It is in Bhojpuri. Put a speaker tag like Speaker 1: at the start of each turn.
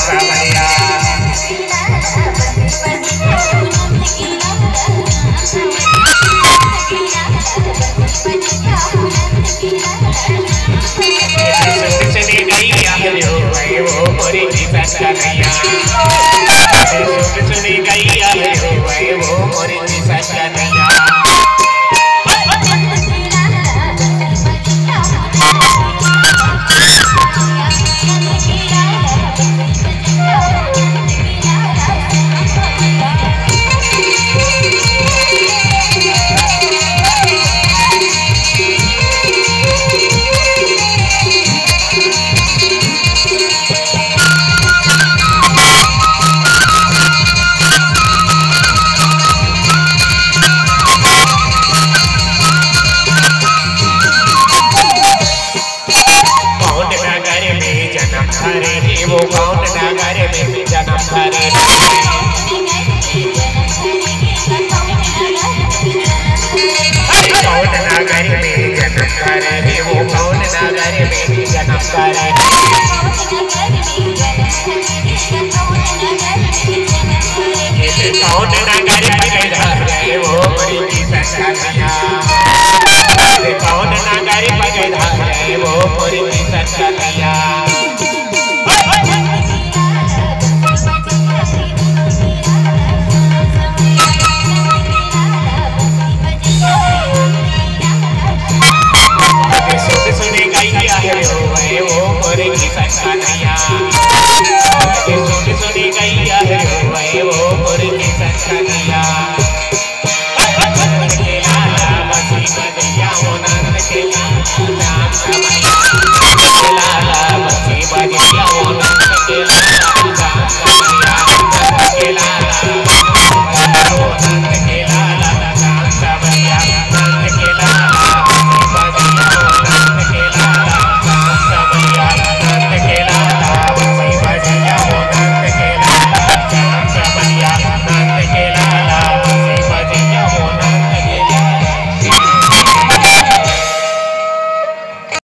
Speaker 1: सावरिया सुनी गैया रो वो मोरी की सचनिया सुनी गैया रो वो मोरी की सचनिया वो कौन नगर में जन्म धरे कौन नगर में जन्म धरे वो कौन नगर में जन्म धरे